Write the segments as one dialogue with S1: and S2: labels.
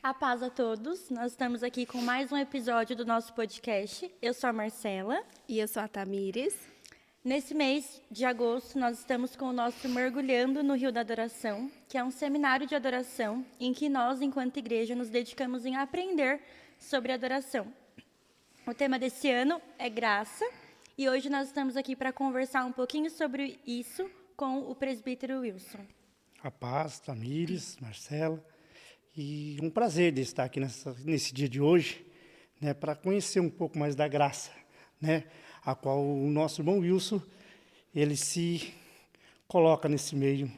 S1: A paz a todos, nós estamos aqui com mais um episódio do nosso podcast. Eu sou a Marcela.
S2: E eu sou a Tamires.
S1: Nesse mês de agosto, nós estamos com o nosso Mergulhando no Rio da Adoração, que é um seminário de adoração em que nós, enquanto igreja, nos dedicamos em aprender sobre adoração. O tema desse ano é graça e hoje nós estamos aqui para conversar um pouquinho sobre isso com o presbítero Wilson.
S3: A paz, Tamires, Marcela. E um prazer de estar aqui nesse dia de hoje, né, para conhecer um pouco mais da graça, né, a qual o nosso irmão Wilson, ele se coloca nesse meio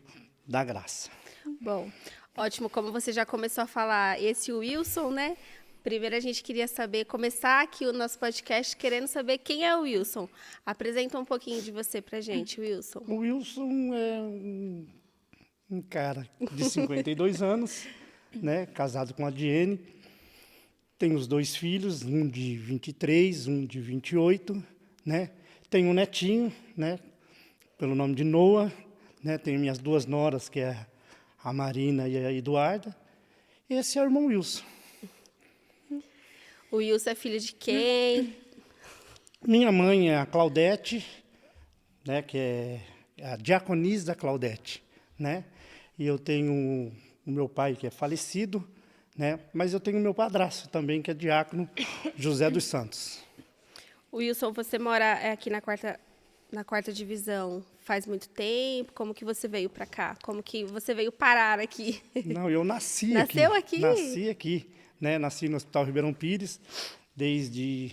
S3: da graça.
S2: Bom, ótimo, como você já começou a falar, esse Wilson, né? Primeiro a gente queria saber, começar aqui o nosso podcast querendo saber quem é o Wilson. Apresenta um pouquinho de você pra gente, Wilson.
S3: O Wilson é um cara de 52 anos, né, casado com a Diene, tem os 2 filhos, um de 23, um de 28, né, tem um netinho, né, pelo nome de Noah, né, tenho minhas 2 noras, que é a Marina e a Eduarda, esse é o irmão Wilson.
S2: O Wilson é filho de quem?
S3: Minha mãe é a Claudete, né, que é a diaconisa Claudete, né, e eu tenho o meu pai, que é falecido, né? Mas eu tenho o meu padrasto também, que é diácono, José dos Santos.
S2: Wilson, você mora aqui na quarta divisão faz muito tempo? Como que você veio para cá? Como que você veio parar aqui?
S3: Não, eu nasci
S2: Nasceu aqui?
S3: Nasci aqui, né? Nasci no Hospital Ribeirão Pires, desde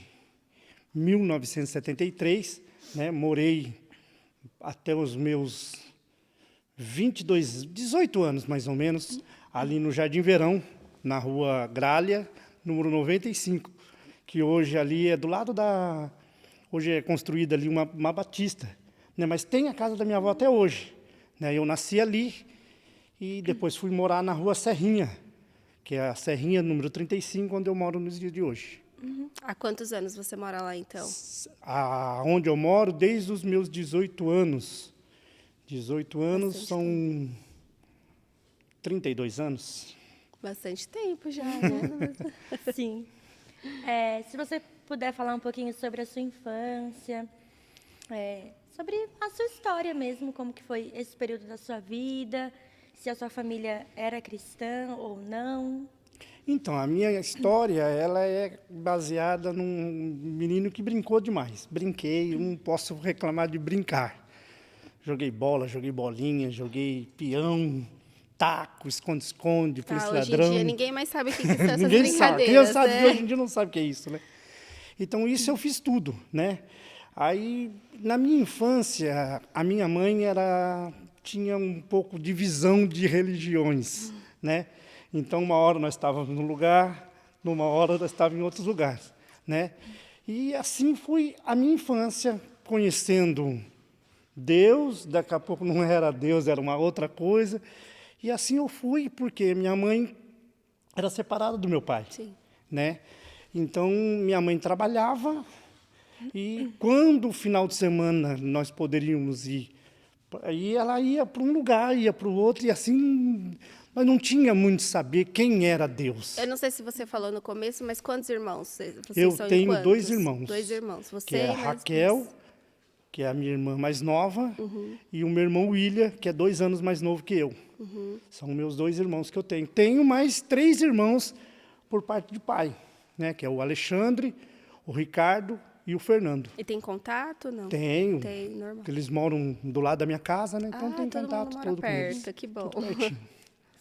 S3: 1973, né? Morei até os meus 18 anos, mais ou menos, ali no Jardim Verão, na Rua Gralha, número 95, que hoje ali é do lado da... Hoje é construída ali uma batista, né? Mas tem a casa da minha avó até hoje, né? Eu nasci ali e depois fui morar na Rua Serrinha, que é a Serrinha número 35, onde eu moro nos dias de hoje.
S2: Há quantos anos você mora lá, então?
S3: Onde eu moro desde os meus 18 anos. 18 anos
S2: Bastante
S3: são 32 anos.
S2: Bastante tempo já, né?
S1: Sim. Se você puder falar um pouquinho sobre a sua infância, sobre a sua história mesmo, como que foi esse período da sua vida, se a sua família era cristã ou não.
S3: Então, a minha história, ela é baseada num menino que brincou demais. Brinquei, não posso reclamar de brincar. Joguei bola, joguei bolinha, joguei peão, taco, esconde-esconde, polícia ladrão.
S2: Hoje em dia ninguém mais sabe o que são essas
S3: Ninguém sabe.
S2: brincadeiras.
S3: Criançada
S2: Né?
S3: de hoje em dia não sabe o que é isso, né? Então, isso eu fiz tudo, né? Aí, na minha infância, a minha mãe tinha um pouco de visão de religiões, né? Então, uma hora nós estávamos num lugar, numa hora nós estávamos em outros lugares, né? E assim foi a minha infância, conhecendo Deus, daqui a pouco não era Deus, era uma outra coisa. E assim eu fui, porque minha mãe era separada do meu pai.
S2: Sim.
S3: Né? Então, minha mãe trabalhava e quando o final de semana nós poderíamos ir, aí ela ia para um lugar, ia para o outro, e assim nós não tínhamos muito saber quem era Deus.
S2: Eu não sei se você falou no começo, mas quantos irmãos vocês
S3: Eu
S2: são?
S3: tenho
S2: quantos?
S3: 2 irmãos.
S2: 2 irmãos. Você
S3: Que é a Raquel, que é a minha irmã mais nova, e o meu irmão William, que é 2 anos mais novo que eu. São meus 2 irmãos que eu tenho. Tenho mais 3 irmãos por parte de pai, né? Que é o Alexandre, o Ricardo e o Fernando.
S2: E tem contato, não?
S3: Tenho.
S2: Tem, normal.
S3: Porque eles moram do lado da minha casa, né? Então tem
S2: todo
S3: contato
S2: mundo mora
S3: todo com eles.
S2: perto, que bom.
S3: Tudo pertinho.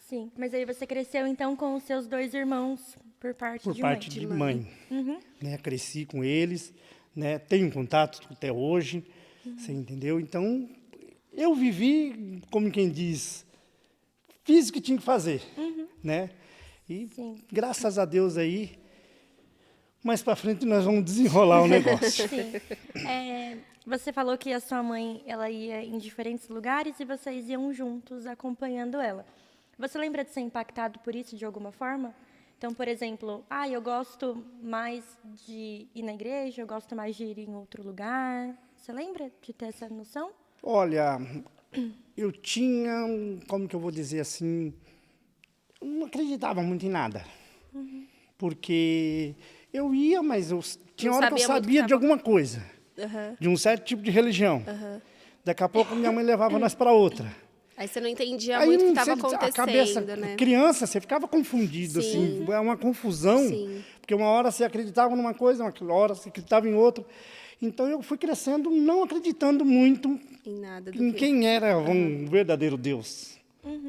S1: Sim, mas aí você cresceu então com os seus 2 irmãos por parte
S3: Por
S1: de
S3: parte
S1: mãe.
S3: de mãe. Né? Cresci com eles, né? Tenho contato até hoje, você entendeu? Então, eu vivi, como quem diz, fiz o que tinha que fazer, né? E
S1: Sim.
S3: graças a Deus aí, mais para frente nós vamos desenrolar o negócio.
S1: Sim. Você falou que a sua mãe ela ia em diferentes lugares e vocês iam juntos acompanhando ela. Você lembra de ser impactado por isso de alguma forma? Então, por exemplo, eu gosto mais de ir na igreja, eu gosto mais de ir em outro lugar. Você lembra de ter essa noção?
S3: Olha, eu tinha, como que eu vou dizer assim, não acreditava muito em nada, Porque eu ia, mas tinha
S2: Não
S3: hora que eu
S2: sabia muito
S3: sabia
S2: que
S3: de alguma coisa,
S2: Aham.
S3: de um certo tipo de religião. Daqui a pouco minha mãe levava nós para outra.
S2: Aí você não entendia
S3: Aí
S2: muito o que
S3: não
S2: estava
S3: sei, a cabeça,
S2: acontecendo, né?
S3: criança, você ficava confundido,
S2: Sim.
S3: assim, é uma confusão,
S2: Sim.
S3: porque uma hora você acreditava numa coisa, uma hora você acreditava em outra. Então eu fui crescendo não acreditando muito
S2: Em nada do
S3: em
S2: que...
S3: quem era um verdadeiro Deus,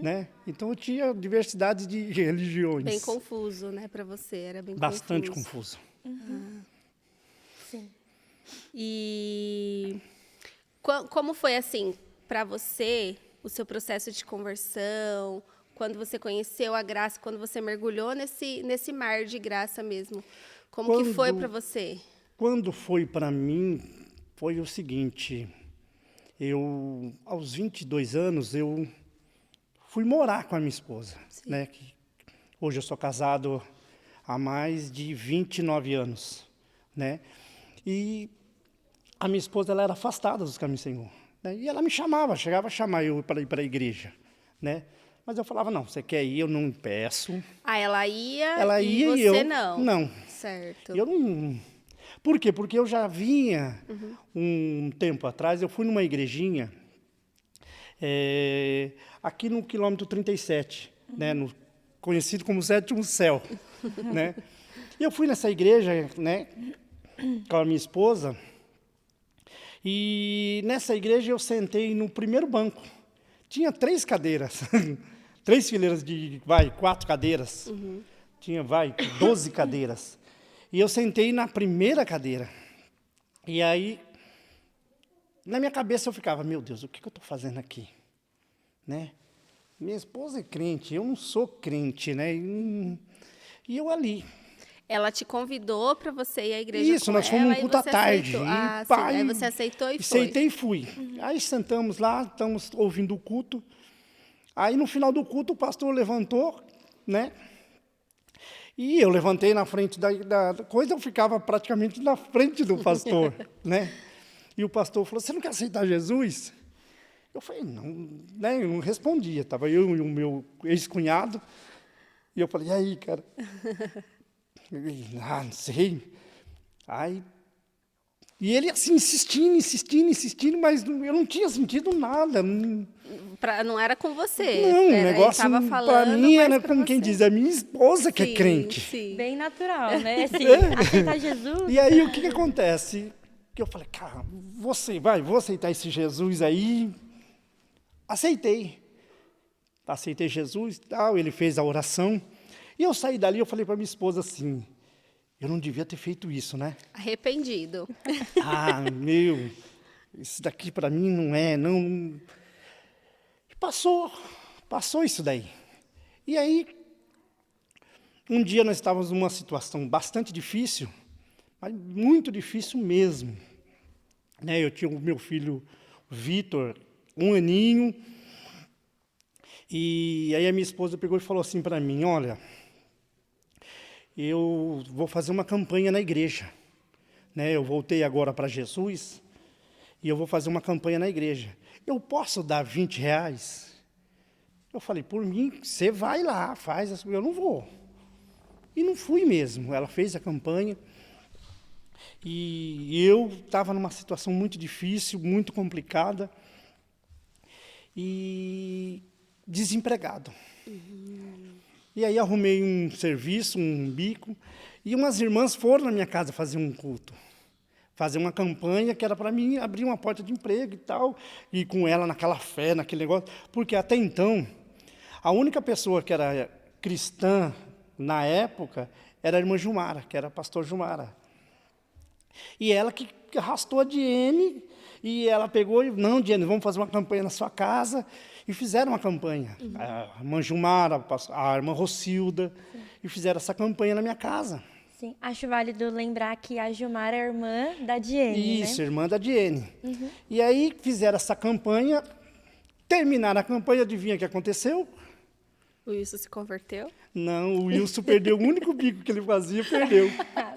S3: né? Então eu tinha diversidade de religiões.
S2: Bem confuso, né, para você, era bem
S3: Bastante
S2: confuso.
S3: confuso.
S1: Sim.
S2: E como foi assim para você o seu processo de conversão, quando você conheceu a graça, quando você mergulhou nesse mar de graça mesmo? Como que foi para você?
S3: Quando foi para mim, foi o seguinte, aos 22 anos, eu fui morar com a minha esposa, né? Hoje eu sou casado há mais de 29 anos, né? E a minha esposa, ela era afastada dos caminhos do Senhor, né? E ela me chamava, chegava a chamar eu para ir para a igreja, né? Mas eu falava, não, você quer ir, eu não peço.
S2: Ah, ela ia e
S3: ia
S2: você
S3: e eu
S2: não?
S3: não.
S2: Certo.
S3: Eu não... Por quê? Porque eu já vinha, um tempo atrás, eu fui numa igrejinha, aqui no quilômetro 37, né, conhecido como Sétimo Céu. Né? E eu fui nessa igreja, né, com a minha esposa, e nessa igreja eu sentei no primeiro banco. Tinha 3 cadeiras, 3 fileiras de, 4 cadeiras. Tinha, 12 cadeiras. E eu sentei na primeira cadeira. E aí, na minha cabeça eu ficava, meu Deus, o que eu estou fazendo aqui? Né? Minha esposa é crente, eu não sou crente, né? E eu ali.
S2: Ela te convidou para você ir à igreja
S3: Isso,
S2: com
S3: nós fomos
S2: ela
S3: num
S2: e
S3: culto à
S2: você
S3: tarde.
S2: aceitou.
S3: E,
S2: Ah, sim.
S3: pai,
S2: Aí você aceitou e foi.
S3: aceitei e fui. Aí sentamos lá, estamos ouvindo o culto. Aí no final do culto o pastor levantou, né? E eu levantei na frente da coisa, eu ficava praticamente na frente do pastor, né? E o pastor falou, você não quer aceitar Jesus? Eu falei, não, né? Eu não respondia. Estava eu e o meu ex-cunhado. E eu falei, e aí, cara? Ele, não sei. Aí, e ele assim, insistindo, mas eu não tinha sentido nada.
S2: Não era com você.
S3: Não, o
S2: ele
S3: negócio,
S2: tava
S3: para
S2: falando,
S3: mim,
S2: mas
S3: era
S2: pra
S3: como
S2: você.
S3: quem diz, a minha esposa que é crente.
S2: Sim.
S1: Bem natural, né? Assim, aceitar Jesus.
S3: E aí, o que acontece? Que eu falei, cara, vou aceitar esse Jesus aí. Aceitei Jesus e tal, ele fez a oração. E eu saí dali, eu falei para minha esposa assim, eu não devia ter feito isso, né?
S2: Arrependido.
S3: Ah, isso daqui para mim não... Passou isso daí. E aí, um dia nós estávamos numa situação bastante difícil, mas muito difícil mesmo. Né? Eu tinha o meu filho, Vitor, 1 aninho, e aí a minha esposa pegou e falou assim para mim, olha, eu vou fazer uma campanha na igreja. Né? Eu voltei agora para Jesus, e eu vou fazer uma campanha na igreja. Eu posso dar R$20? Eu falei, por mim, você vai lá, faz, eu não vou. E não fui mesmo. Ela fez a campanha. E eu estava numa situação muito difícil, muito complicada. E desempregado. E aí arrumei um serviço, um bico. E umas irmãs foram na minha casa fazer um culto. Fazer uma campanha que era para mim abrir uma porta de emprego e tal. E com ela naquela fé, naquele negócio. Porque até então, a única pessoa que era cristã na época era a irmã Gilmara, que era a pastor Gilmara. E ela que arrastou a Diene, e ela pegou e, não, Diene, vamos fazer uma campanha na sua casa. E fizeram uma campanha. A irmã Gilmara, a irmã Rocilda, e fizeram essa campanha na minha casa.
S1: Sim, acho válido lembrar que a Gilmara é irmã da Diene,
S3: Isso,
S1: né?
S3: irmã da Diene. E aí fizeram essa campanha, terminaram a campanha, adivinha o que aconteceu?
S2: O Wilson se converteu?
S3: Não, o Wilson perdeu, o único bico que ele fazia, perdeu.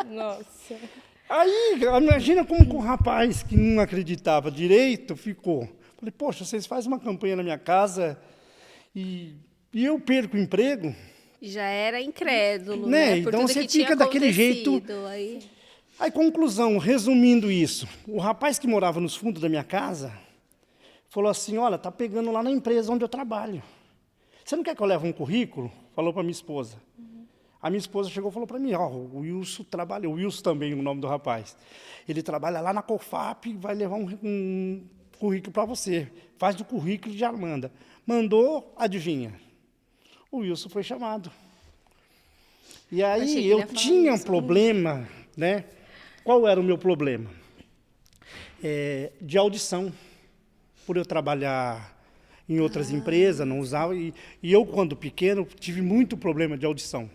S1: Nossa.
S3: Aí, imagina como que um rapaz que não acreditava direito ficou. Falei, poxa, vocês fazem uma campanha na minha casa e eu perco o emprego?
S2: Já era incrédulo,
S3: Né?
S2: né? Por
S3: Então
S2: tudo
S3: você
S2: que tinha
S3: fica daquele jeito.
S2: acontecido.
S3: Aí, conclusão, resumindo isso, o rapaz que morava nos fundos da minha casa falou assim, olha, tá pegando lá na empresa onde eu trabalho. Você não quer que eu leve um currículo? Falou para minha esposa. A minha esposa chegou e falou para mim, ó, o Wilson trabalha, o Wilson também, o nome do rapaz. Ele trabalha lá na COFAP e vai levar um currículo para você. Faz o currículo e já manda. Mandou, adivinha? O Wilson foi chamado. E
S2: Achei que
S3: aí
S2: ele
S3: eu
S2: ia falar
S3: tinha um
S2: isso.
S3: problema, né? Qual era o meu problema? De audição. Por eu trabalhar em outras empresas, não usava. E eu, quando pequeno, tive muito problema de audição.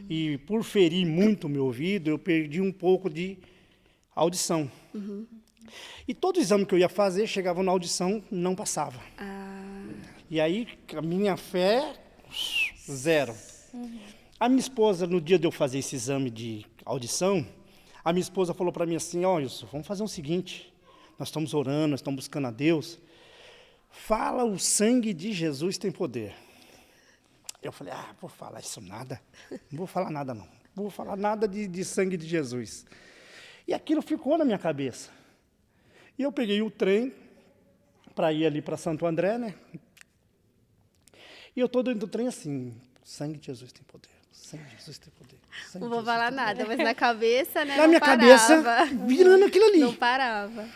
S3: E por ferir muito o meu ouvido, eu perdi um pouco de audição. E todo exame que eu ia fazer, chegava na audição, não passava. E aí, a minha fé, zero. A minha esposa, no dia de eu fazer esse exame de audição, a minha esposa falou para mim assim, ó, Wilson, vamos fazer o seguinte, nós estamos orando, nós estamos buscando a Deus, fala, o sangue de Jesus tem poder. Eu falei, vou falar isso nada, não vou falar nada não, vou falar nada de sangue de Jesus. E aquilo ficou na minha cabeça. E eu peguei o trem para ir ali para Santo André, né? E eu estou dentro do trem assim, sangue de Jesus tem poder, sangue de Jesus tem poder.
S2: Não vou falar nada, mas na cabeça, né?
S3: Na
S2: não
S3: minha
S2: parava.
S3: cabeça, virando aquilo ali.
S2: Não parava.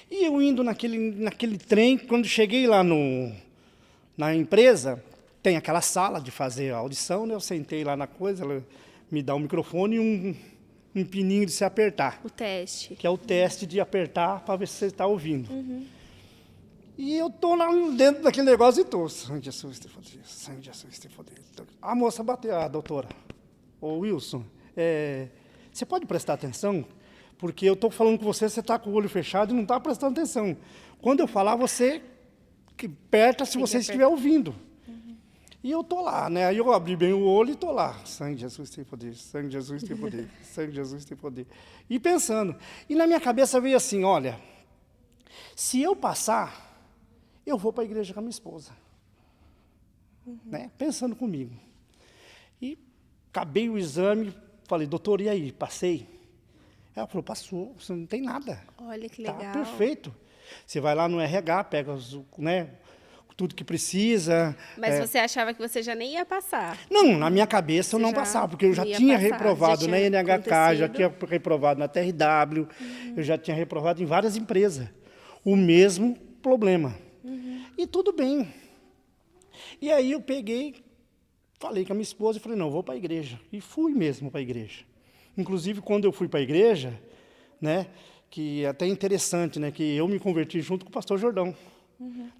S3: E eu indo naquele trem, quando cheguei lá na empresa, tem aquela sala de fazer a audição, né? Eu sentei lá na coisa, ela me dá um microfone e um pininho de se apertar.
S2: O teste.
S3: Que é o teste de apertar para ver se você está ouvindo. E eu estou lá dentro daquele negócio e estou, sangue de Jesus tem poder, sangue de Jesus tem poder. A moça bateu, a doutora, ô Wilson, você pode prestar atenção? Porque eu estou falando com você, você está com o olho fechado e não está prestando atenção. Quando eu falar, você aperta se você estiver ouvindo. E eu estou lá, né? Aí eu abri bem o olho e estou lá. Sangue de Jesus tem poder, sangue de Jesus tem poder, sangue de Jesus tem poder. E pensando. E na minha cabeça veio assim, olha, se eu passar, eu vou para a igreja com a minha esposa. Né? Pensando comigo. E acabei o exame, falei, doutor, e aí, passei? Ela falou, passou, você não tem nada.
S2: Olha que legal.
S3: Tá perfeito. Você vai lá no RH, pega tudo que precisa.
S2: Mas você achava que você já nem ia passar?
S3: Não, na minha cabeça eu
S2: Você
S3: não
S2: já
S3: passava, porque eu já
S2: ia
S3: tinha
S2: passar,
S3: reprovado
S2: já
S3: na
S2: tinha
S3: NHK, já
S2: acontecido.
S3: tinha reprovado na TRW, eu já tinha reprovado em várias empresas. O mesmo problema. E tudo bem. E aí eu peguei, falei com a minha esposa e falei, não, eu vou para a igreja. E fui mesmo para a igreja. Inclusive, quando eu fui para a igreja, né, que é até interessante, né, que eu me converti junto com o pastor Jordão.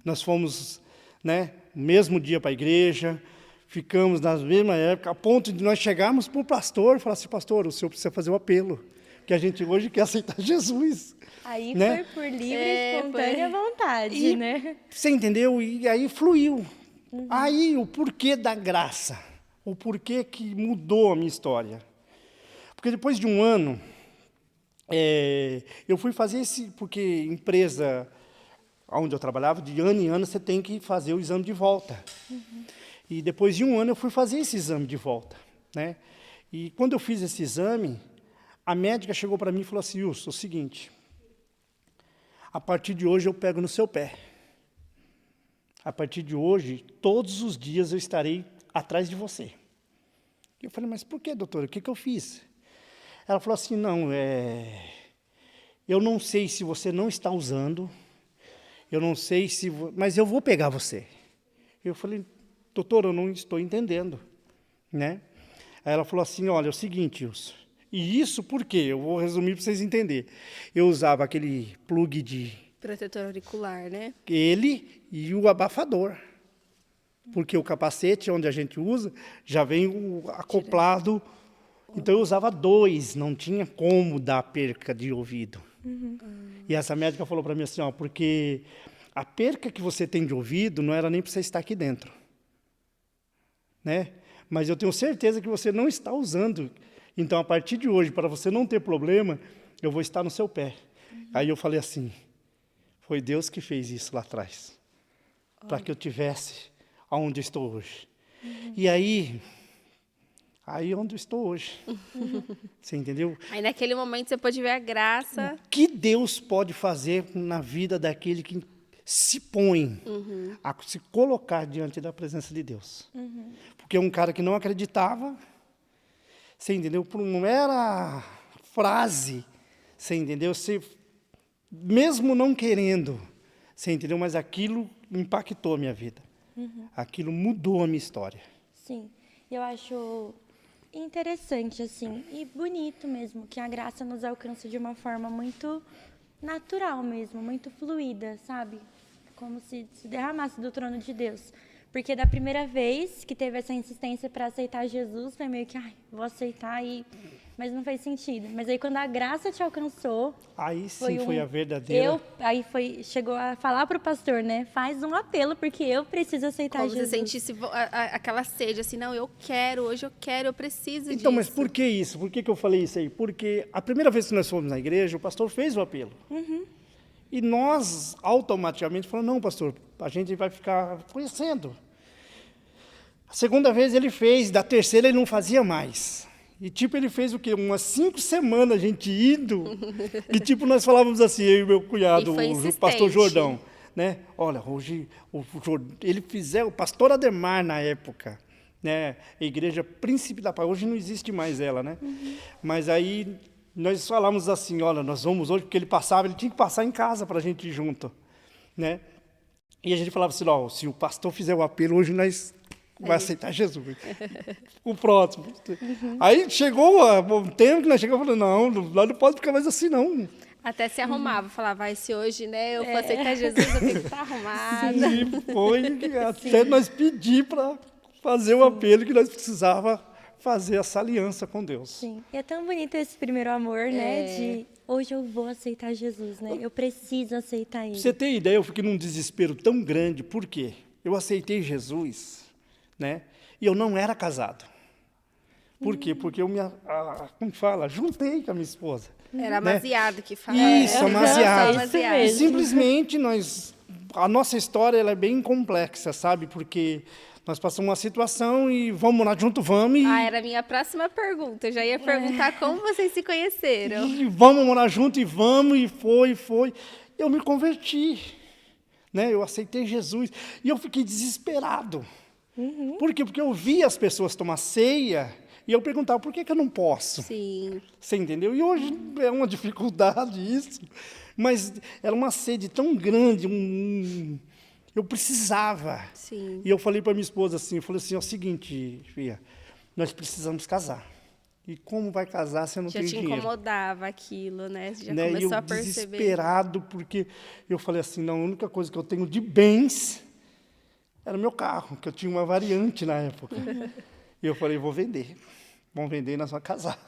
S3: Nós fomos, né, no mesmo dia para a igreja, ficamos na mesma época, a ponto de nós chegarmos para o pastor e falar assim, pastor, o senhor precisa fazer o apelo, que a gente hoje quer aceitar Jesus.
S1: Aí
S3: Né?
S1: foi por livre e espontânea vontade,
S3: E,
S1: né?
S3: você entendeu? E aí fluiu. Aí o porquê da graça, o porquê que mudou a minha história. Porque depois de um ano, eu fui fazer porque empresa onde eu trabalhava, de ano em ano, você tem que fazer o exame de volta. E depois de um ano, eu fui fazer esse exame de volta. Né? E quando eu fiz esse exame, a médica chegou para mim e falou assim, Wilson, é o seguinte, a partir de hoje eu pego no seu pé. A partir de hoje, todos os dias eu estarei atrás de você. Eu falei, mas por que, doutora? O que eu fiz? Ela falou assim, não, eu não sei se você não está usando, eu não sei se... mas eu vou pegar você. Eu falei, doutora, eu não estou entendendo. Né? Aí ela falou assim, olha, é o seguinte, Wilson, e isso por quê? Eu vou resumir para vocês entenderem. Eu usava aquele plug de...
S2: protetor auricular, né?
S3: ele e o abafador. Porque o capacete, onde a gente usa, já vem acoplado. Então, eu usava 2, não tinha como dar perca de ouvido. E essa médica falou para mim assim, porque a perca que você tem de ouvido não era nem para você estar aqui dentro. Né? Mas eu tenho certeza que você não está usando. Então, a partir de hoje, para você não ter problema, eu vou estar no seu pé. Aí eu falei assim, foi Deus que fez isso lá atrás, para que eu tivesse aonde eu estou hoje. E aí onde eu estou hoje. Você entendeu?
S2: Aí naquele momento você pôde ver a graça.
S3: O que Deus pode fazer na vida daquele que se põe a se colocar diante da presença de Deus. Porque é um cara que não acreditava, você entendeu? Por uma mera frase, você entendeu? Você, mesmo não querendo, você entendeu? Mas aquilo impactou a minha vida. Aquilo mudou a minha história.
S1: Sim, eu acho interessante, assim, e bonito mesmo, que a graça nos alcança de uma forma muito natural mesmo, muito fluida, sabe? Como se derramasse do trono de Deus. Porque da primeira vez que teve essa insistência para aceitar Jesus, foi meio que, vou aceitar, mas não fez sentido. Mas aí quando a graça te alcançou...
S3: Aí sim foi a verdadeira...
S1: Chegou a falar para o pastor, né? Faz um apelo, porque eu preciso aceitar
S2: Como
S1: Jesus.
S2: você sentisse aquela sede, assim, não, eu quero, hoje eu quero, eu preciso disso.
S3: Então, mas por que isso? Por que eu falei isso aí? Porque a primeira vez que nós fomos na igreja, o pastor fez o apelo. E nós, automaticamente, falamos, não, pastor, a gente vai ficar conhecendo. A segunda vez ele fez, da terceira ele não fazia mais. E, ele fez o quê? Umas 5 semanas a gente indo. E, nós falávamos assim, eu e meu cunhado, o pastor Jordão. Né? Olha, hoje, ele o pastor Ademar, na época, né? A igreja Príncipe da Paz, hoje não existe mais ela, né? Mas aí, nós falávamos assim, olha, nós vamos hoje, porque ele tinha que passar em casa para a gente ir junto. Né? E a gente falava assim, se o pastor fizer o apelo, hoje nós... vai aceitar Jesus. O próximo. Aí chegou um tempo que nós chegamos e falamos, não pode ficar mais assim, não.
S2: Até se arrumava, falava, se hoje, né, eu for aceitar Jesus, eu tenho que estar arrumada.
S3: E foi até nós pedir para fazer o apelo que nós precisava fazer essa aliança com Deus.
S1: Sim, e é tão bonito esse primeiro amor, né, de hoje eu vou aceitar Jesus, né, eu preciso aceitar Ele.
S3: Pra você ter ideia, eu fiquei num desespero tão grande, por quê? Eu aceitei Jesus, né? E eu não era casado. Por quê? Porque eu como fala? Juntei com a minha esposa.
S2: Era amaziado que falava.
S3: Isso, amaziado.
S1: Isso
S3: E simplesmente a nossa história ela é bem complexa, sabe? Porque nós passamos uma situação e vamos morar junto, vamos.
S2: Era a minha próxima pergunta. Eu já ia perguntar como vocês se conheceram.
S3: E vamos morar junto e vamos, e foi. Eu me converti, né? Eu aceitei Jesus e eu fiquei desesperado. Por quê? Porque eu via as pessoas tomar ceia e eu perguntava, por que eu não posso?
S2: Sim.
S3: Você entendeu? E hoje é uma dificuldade isso, mas era uma sede tão grande, eu precisava.
S2: Sim.
S3: E eu falei para minha esposa assim, é o seguinte, filha, nós precisamos casar. E como vai casar se eu não tenho dinheiro?
S2: Já te incomodava aquilo, né? Você já
S3: E
S2: começou
S3: eu
S2: a perceber.
S3: desesperado, porque eu falei assim, não, a única coisa que eu tenho de bens era o meu carro, que eu tinha uma variante na época. E eu falei, vamos vender e nós vamos casar.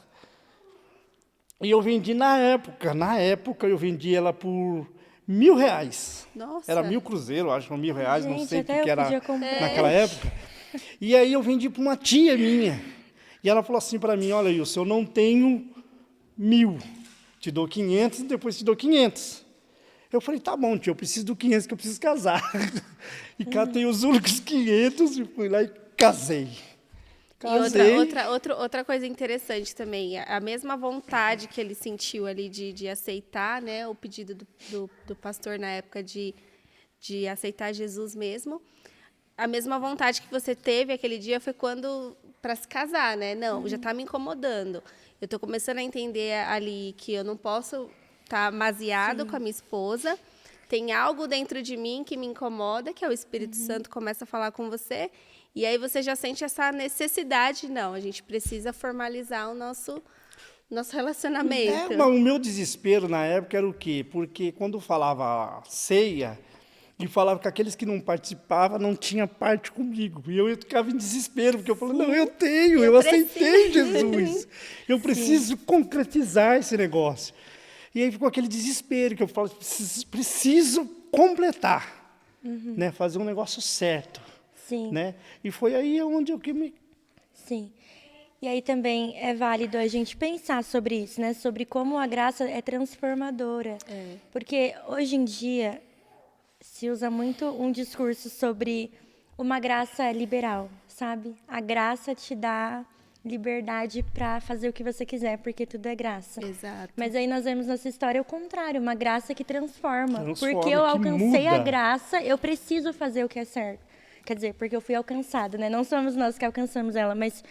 S3: E eu vendi na época eu vendi ela por R$1.000.
S2: Nossa.
S3: Era 1.000 cruzeiro, acho, ou R$1.000, não
S1: Gente,
S3: sei o
S1: até
S3: que
S1: eu
S3: era
S1: podia comprar.
S3: naquela época. E aí eu vendi para uma tia minha. E ela falou assim para mim, olha, Wilson, eu não tenho 1.000, te dou 500 e depois te dou 500. Eu falei, tá bom, tia, eu preciso do 500 que eu preciso casar. E catei os únicos 500 e fui lá e casei.
S2: E outra coisa interessante também, a mesma vontade que ele sentiu ali de aceitar, né, o pedido do pastor na época de aceitar Jesus mesmo, a mesma vontade que você teve aquele dia foi quando para se casar, né? Não, já está me incomodando. Eu estou começando a entender ali que eu não posso estar amaziado com a minha esposa. Tem algo dentro de mim que me incomoda, que é o Espírito Santo começa a falar com você. E aí você já sente essa necessidade. Não, a gente precisa formalizar o nosso relacionamento.
S3: Mas o meu desespero na época era o quê? Porque quando falava ceia, e falava que aqueles que não participavam não tinham parte comigo. E eu ficava em desespero, porque eu falava, não, eu aceitei Jesus. Eu preciso concretizar esse negócio. E aí ficou aquele desespero, que eu falo, preciso completar, né? Fazer um negócio certo.
S1: Sim.
S3: Né? E foi aí onde eu me...
S1: Sim. E aí também é válido a gente pensar sobre isso, né? Sobre como a graça é transformadora. Porque hoje em dia se usa muito um discurso sobre uma graça liberal, sabe? A graça te dá liberdade para fazer o que você quiser, porque tudo é graça.
S2: Exato.
S1: Mas aí nós vemos nessa história o contrário, uma graça que transforma.
S3: Transforma,
S1: Porque eu
S3: que
S1: alcancei a
S3: muda.
S1: graça, eu preciso fazer o que é certo. Quer dizer, porque eu fui alcançado, né? Não somos nós que alcançamos ela, mas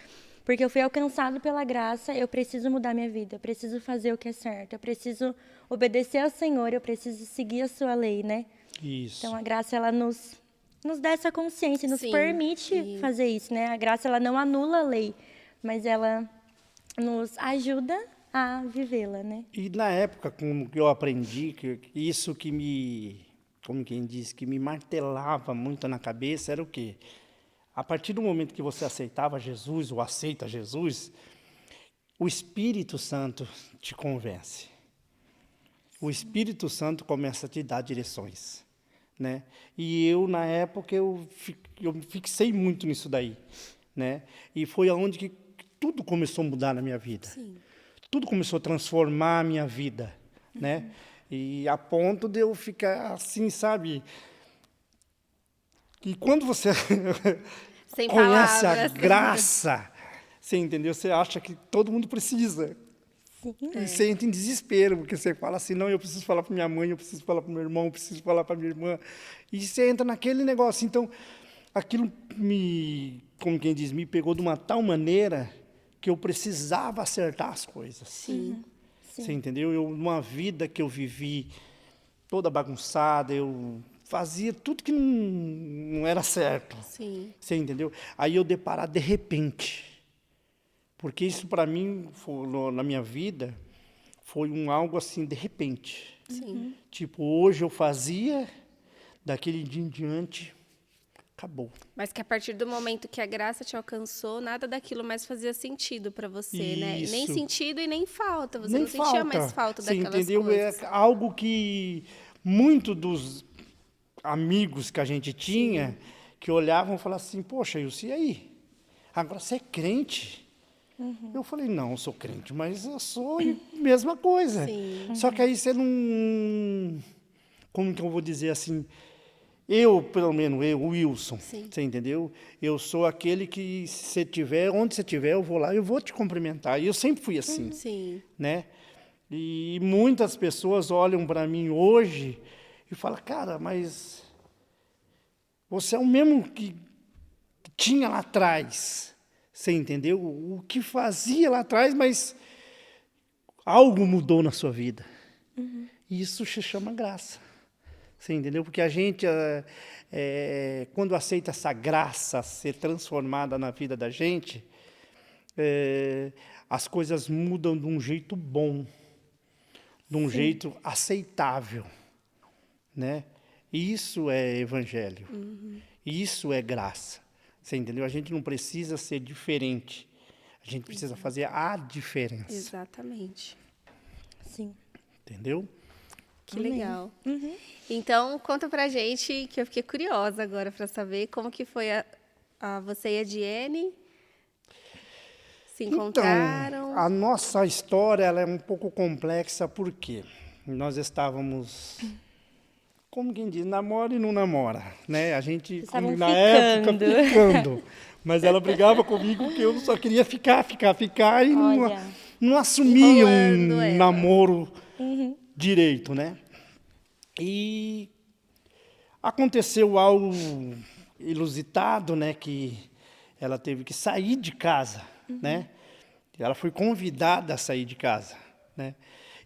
S1: porque eu fui alcançado pela graça, eu preciso mudar minha vida, eu preciso fazer o que é certo, eu preciso obedecer ao Senhor, eu preciso seguir a sua lei, né?
S3: Isso.
S1: Então a graça, ela nos dá essa consciência, nos
S2: Sim,
S1: permite
S2: e-
S1: fazer isso, né? A graça, ela não anula a lei, mas ela nos ajuda a vivê-la, né?
S3: E na época, como que eu aprendi, que isso que me, como quem diz, que me martelava muito na cabeça era o quê? A partir do momento que você aceitava Jesus, ou aceita Jesus, o Espírito Santo te convence. O Espírito Santo começa a te dar direções, né? E eu, na época, eu fixei muito nisso daí, né? E foi aonde que tudo começou a mudar na minha vida.
S2: Sim.
S3: Tudo começou a transformar a minha vida, né? E a ponto de eu ficar assim, sabe? E quando você
S2: Sem
S3: conhece a
S2: palavras.
S3: graça, você entendeu? Você acha que todo mundo precisa.
S1: Sim.
S3: E você entra em desespero, porque você fala assim, não, eu preciso falar para minha mãe, eu preciso falar para meu irmão, eu preciso falar para minha irmã. E você entra naquele negócio. Então, aquilo me, como quem diz, me pegou de uma tal maneira que eu precisava acertar as coisas.
S2: Sim.
S3: Você entendeu? Eu, numa vida que eu vivi toda bagunçada, eu fazia tudo que não era certo.
S2: Sim.
S3: Você entendeu? Aí eu deparar de repente. Porque isso, para mim, na minha vida, foi algo assim, de repente.
S2: Sim.
S3: Tipo, hoje eu fazia, daquele dia em diante, acabou.
S2: Mas que a partir do momento que a graça te alcançou, nada daquilo mais fazia sentido para você, né? E nem
S3: Isso.
S2: sentido e nem falta. Você
S3: Nem
S2: não sentia mais falta
S3: você
S2: daquelas
S3: entendeu?
S2: coisas.
S3: É algo que muito dos amigos que a gente tinha, que olhavam e falavam assim, poxa, Ilse, e aí? Agora você é crente? Eu falei, não, eu sou crente, mas eu sou mesma coisa.
S2: Sim.
S3: Só que aí você não... Como que eu vou dizer assim? Eu, pelo menos, o Wilson,
S2: Sim.
S3: você entendeu? Eu sou aquele que, se você tiver, onde você estiver, eu vou lá e eu vou te cumprimentar. E eu sempre fui assim,
S2: Sim.
S3: né? E muitas pessoas olham para mim hoje e falam, cara, mas você é o mesmo que tinha lá atrás. Você entendeu? O que fazia lá atrás, mas algo mudou na sua vida. E isso se chama graça. Você entendeu? Porque a gente, quando aceita essa graça ser transformada na vida da gente, as coisas mudam de um jeito bom, de um jeito aceitável, né? Isso é evangelho. Isso é graça. Você entendeu? A gente não precisa ser diferente. A gente precisa fazer a diferença.
S2: Exatamente.
S1: Sim.
S3: Entendeu?
S2: Que
S1: Amém.
S2: legal. Então, conta pra gente, que eu fiquei curiosa agora para saber como que foi a você e a Diene se encontraram.
S3: Então, a nossa história ela é um pouco complexa, porque nós estávamos, como quem diz, namora e não namora, né? A gente,
S1: Estavam
S3: na época,
S1: ficando.
S3: ficando. Mas ela brigava comigo porque eu só queria ficar e
S1: Olha.
S3: não assumia
S2: Enrolando
S3: um
S2: ela.
S3: namoro direito, né? E aconteceu algo ilusitado, né? Que ela teve que sair de casa, né? Ela foi convidada a sair de casa, né?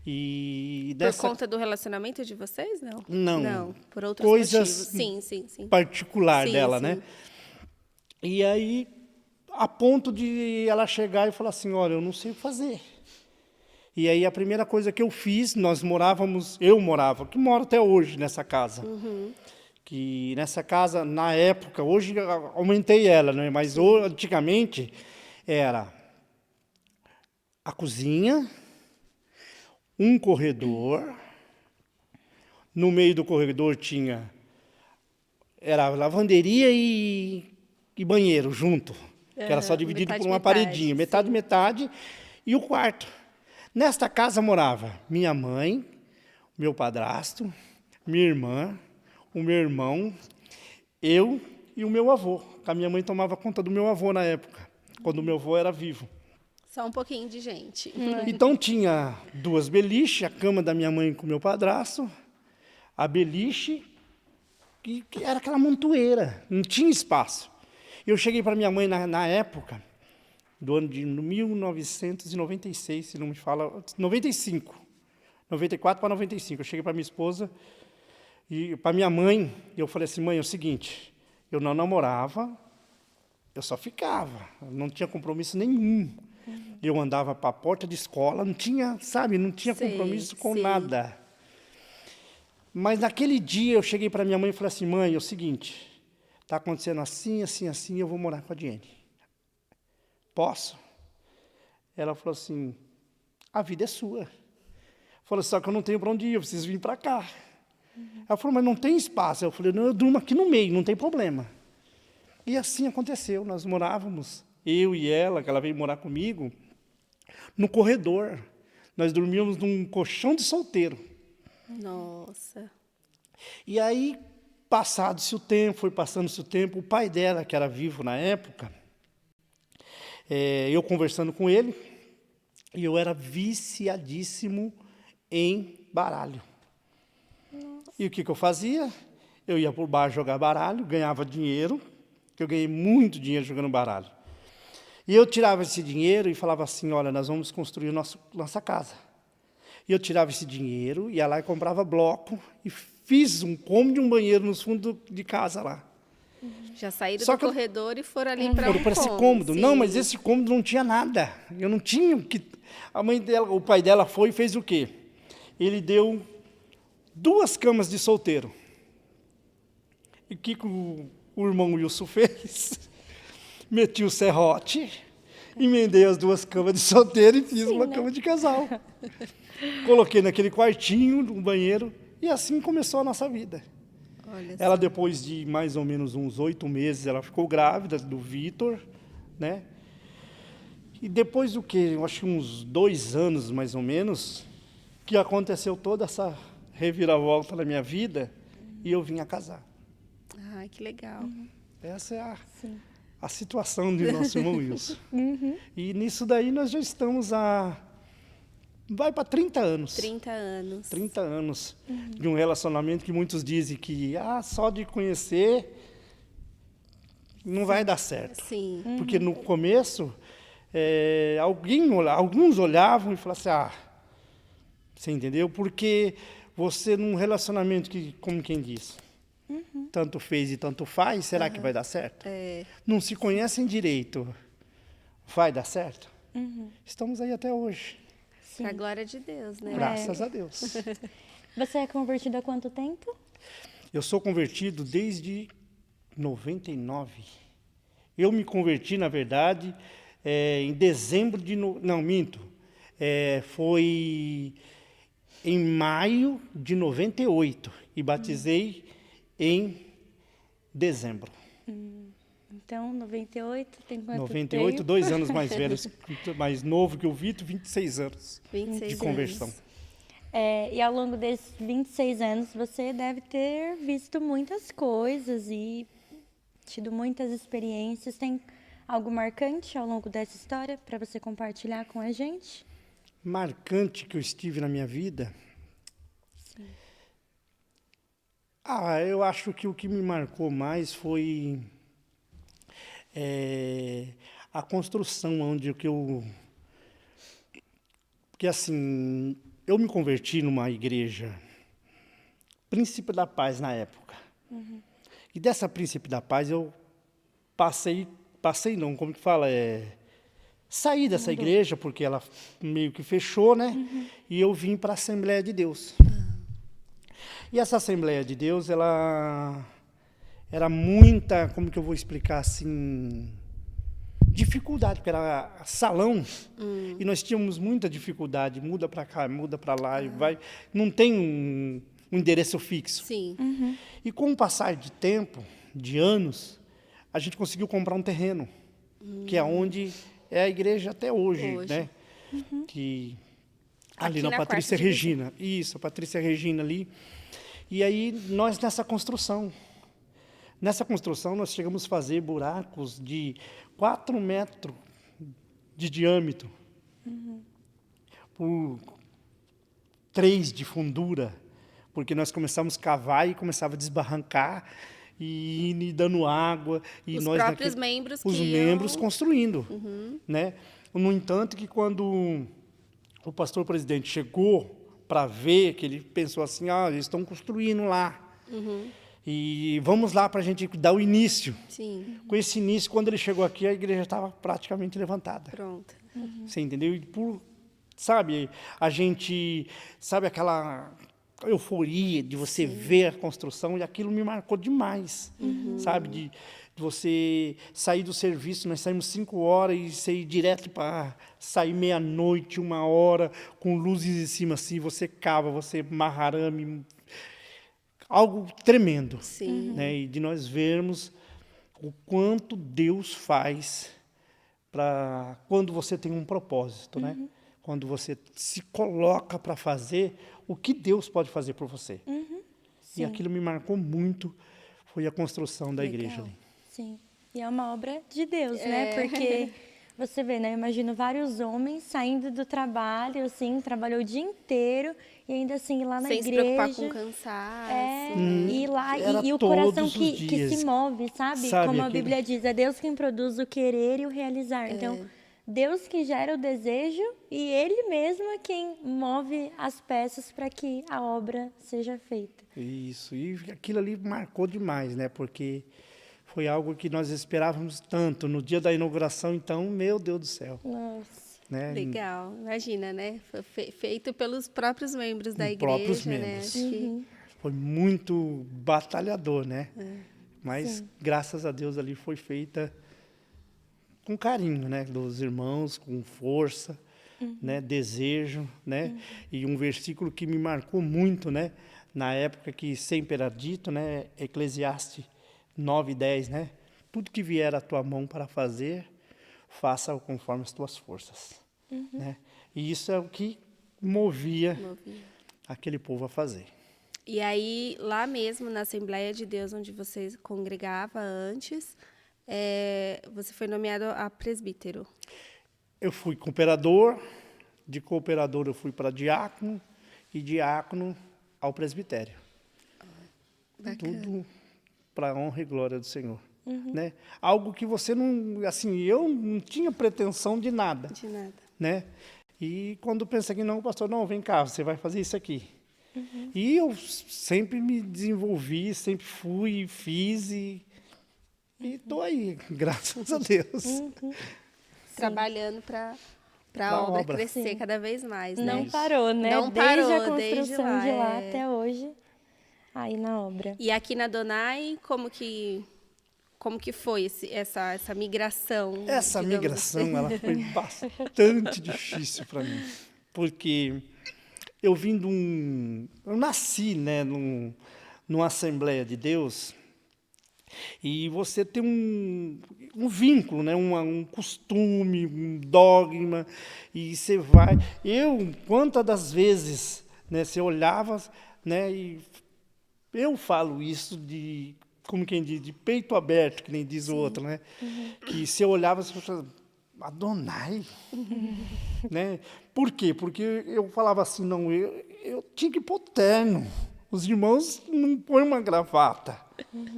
S3: E
S2: Por conta do relacionamento de vocês, não?
S3: Não.
S2: Não, por outros
S3: Coisas
S2: motivos. Sim.
S3: particular
S2: Sim,
S3: dela,
S2: sim.
S3: né? E aí, a ponto de ela chegar e falar assim, olha, eu não sei o que fazer. E aí, a primeira coisa que eu fiz, eu morava, que moro até hoje nessa casa. Que nessa casa, na época, hoje aumentei ela, né? Mas antigamente era a cozinha, um corredor, no meio do corredor era lavanderia e banheiro junto, que era só dividido
S2: metade,
S3: por uma
S2: metade,
S3: paredinha,
S2: sim.
S3: metade, e o quarto. Nesta casa morava minha mãe, meu padrasto, minha irmã, o meu irmão, eu e o meu avô. A minha mãe tomava conta do meu avô na época, quando o meu avô era vivo.
S2: Só um pouquinho de gente.
S3: Então tinha 2 beliches, a cama da minha mãe com o meu padrasto, a beliche, que era aquela montoeira, não tinha espaço. Eu cheguei para minha mãe na época, do ano de 1996, se não me fala, 95, 94 para 95. Eu cheguei para minha esposa e para minha mãe, eu falei assim, mãe, é o seguinte, eu não namorava, eu só ficava, não tinha compromisso nenhum. Eu andava para a porta de escola, não tinha, sabe, não tinha
S2: Sei,
S3: compromisso com
S2: sim.
S3: nada. Mas naquele dia eu cheguei para minha mãe e falei assim, mãe, é o seguinte, está acontecendo assim, assim, assim, eu vou morar com a Diene. Posso? Ela falou assim, a vida é sua. Falou, só que eu não tenho para onde ir, eu preciso vir para cá. Ela falou, mas não tem espaço. Eu falei, não, eu durmo aqui no meio, não tem problema. E assim aconteceu, nós morávamos, eu e ela, que ela veio morar comigo, no corredor. Nós dormíamos num colchão de solteiro.
S2: Nossa.
S3: E aí, passado-se o tempo, foi passando-se o tempo, o pai dela, que era vivo na época, eu conversando com ele, e eu era viciadíssimo em baralho. Nossa. E o que eu fazia? Eu ia por bar jogar baralho, ganhava dinheiro, que eu ganhei muito dinheiro jogando baralho. E eu tirava esse dinheiro e falava assim, olha, nós vamos construir nossa casa. E eu tirava esse dinheiro, ia lá e comprava bloco, e fiz um cômodo e um banheiro nos fundos de casa lá.
S2: Já saíram
S3: Só
S2: do
S3: que eu-
S2: corredor e foram ali para
S3: Foram para esse
S2: cômodo.
S3: cômodo.
S2: Sim.
S3: Não, mas esse cômodo não tinha nada. Eu não tinha o que... A mãe dela, o pai dela foi e fez o quê? Ele deu 2 camas de solteiro. E o que o irmão Wilson fez? Meti o serrote, emendei as 2 camas de solteiro e fiz uma cama de casal. Coloquei naquele quartinho, no banheiro, e assim começou a nossa vida.
S2: Olha
S3: Ela, depois de mais ou menos uns 8 meses, ela ficou grávida do Vitor, né? E depois do que, eu acho que uns 2 anos, mais ou menos, que aconteceu toda essa reviravolta na minha vida, e eu vim a casar.
S2: Ai, que legal.
S3: Essa é a situação do nosso irmão Wilson. E nisso daí nós já estamos vai para 30 anos.
S2: 30 anos.
S3: 30 anos de um relacionamento que muitos dizem que só de conhecer não vai dar certo.
S2: Sim.
S3: Porque no começo, alguns olhavam e falavam assim, você entendeu? Porque você num relacionamento que, como quem diz, tanto fez e tanto faz, será que vai dar certo? Não se conhecem direito, vai dar certo? Estamos aí até hoje.
S1: Sim.
S2: Pra glória de Deus, né?
S3: Graças a Deus.
S1: Você é convertido há quanto tempo?
S3: Eu sou convertido desde 99. Eu me converti, na verdade, em dezembro de... Não, minto. Foi em maio de 98 e batizei em dezembro.
S1: Então, 98, tem quanto
S3: 98,
S1: tempo?
S3: 2 anos mais velho, mais novo que o Vitor, 26 anos
S2: 26
S3: de conversão.
S2: anos.
S1: E ao longo desses 26 anos, você deve ter visto muitas coisas e tido muitas experiências. Tem algo marcante ao longo dessa história para você compartilhar com a gente?
S3: Marcante que eu estive na minha vida? Eu acho que o que me marcou mais foi a construção onde porque assim, eu me converti numa igreja Príncipe da Paz na época. E dessa Príncipe da Paz eu passei não, como que fala? Saí dessa igreja porque ela meio que fechou, né? E eu vim para a Assembleia de Deus. E essa Assembleia de Deus, ela era muita, como que eu vou explicar assim, dificuldade, porque era salão, e nós tínhamos muita dificuldade, muda para cá, muda para lá, e vai, não tem um endereço fixo.
S2: Sim.
S3: E com o passar de tempo, de anos, a gente conseguiu comprar um terreno, que é onde é a igreja até hoje, né? Que ali
S2: Aqui
S3: na
S2: na
S3: Patrícia
S2: quarta divisão.
S3: Regina. Isso, a Patrícia Regina ali. E aí nós nessa construção, Nessa construção, nós chegamos a fazer buracos de 4 metros de diâmetro, por 3 de fundura, porque nós começamos a cavar e começava a desbarrancar, e ir dando água. E
S2: Os
S3: nós
S2: próprios membros
S3: os
S2: que
S3: membros
S2: iam...
S3: construindo. Né? No entanto, que quando o pastor presidente chegou para ver, que ele pensou assim, eles estão construindo lá. E vamos lá para a gente dar o início.
S2: Sim,
S3: Com esse início, quando ele chegou aqui, a igreja estava praticamente levantada.
S2: pronto.
S3: Você entendeu? E sabe, a gente, sabe aquela euforia de você ver a construção, e aquilo me marcou demais, sabe? De você sair do serviço, nós saímos 5 horas e você ir direto para sair meia-noite, 1 hora, com luzes em cima assim, você cava, você marra arame, algo tremendo.
S2: Sim.
S3: Né? E de nós vermos o quanto Deus faz para quando você tem um propósito, né? Quando você se coloca para fazer o que Deus pode fazer por você. E aquilo me marcou muito, foi a construção da igreja ali.
S1: Sim. E é uma obra de Deus, né? Porque você vê, né? Eu imagino vários homens saindo do trabalho, assim, trabalhou o dia inteiro e ainda assim ir lá na
S2: Sem se
S1: igreja.
S2: preocupar com cansaço.
S1: Ir lá
S3: Era
S1: e o
S3: todos
S1: coração
S3: os
S1: que
S3: dias.
S1: se move, sabe?
S3: Sabe
S1: Como a
S3: aquele-
S1: Bíblia diz, é Deus quem produz o querer e o realizar. Então, Deus que gera o desejo e Ele mesmo é quem move as peças para que a obra seja feita.
S3: Isso, e aquilo ali marcou demais, né? Porque foi algo que nós esperávamos tanto. No dia da inauguração, então, meu Deus do céu.
S1: Nossa.
S3: Né?
S2: Legal, imagina, né? Foi feito pelos próprios membros da
S3: Os
S2: igreja,
S3: próprios
S2: né?
S3: membros.
S2: Acho que
S3: Foi muito batalhador, né? Mas, graças a Deus, ali foi feita com carinho, né? Dos irmãos, com força, né? Desejo, né? E um versículo que me marcou muito, né? Na época que sempre era dito, né? Eclesiastes 9:10, né? Tudo que vier à tua mão para fazer, faça-o conforme as tuas forças, né? E isso é o que movia aquele povo a fazer.
S2: E aí, lá mesmo, na Assembleia de Deus, onde você congregava antes, você foi nomeado a presbítero.
S3: Eu fui cooperador, de cooperador eu fui para diácono, e diácono ao presbitério.
S2: Bacana.
S3: Tudo para a honra e glória do Senhor. Né? Algo que você não... Assim, eu não tinha pretensão de nada.
S2: De nada.
S3: Né? E quando pensei que não, pastor, não, vem cá, você vai fazer isso aqui. E eu sempre me desenvolvi, sempre fui, fiz e estou aí, graças a Deus.
S2: Trabalhando para
S3: Pra
S2: a obra
S3: obra.
S2: crescer cada vez mais, né?
S1: Não parou, né?
S2: Não
S1: desde
S2: parou,
S1: a
S2: desde
S1: construção
S2: lá,
S1: de lá
S2: é.
S1: até hoje, aí na obra.
S2: E aqui na Donai, como que foi essa migração?
S3: Essa
S2: digamos
S3: migração,
S2: assim?
S3: ela foi bastante difícil para mim, porque eu vim eu nasci, né, numa Assembleia de Deus, e você tem um vínculo, né, um costume, um dogma, e você vai... quantas das vezes, né, você olhava, né, e eu falo isso como quem diz, de peito aberto, que nem diz o outro, né? Que você olhava, você falava, Adonai, né? Por quê? Porque eu falava assim, não, eu tinha que pôr terno. Os irmãos não põem uma gravata.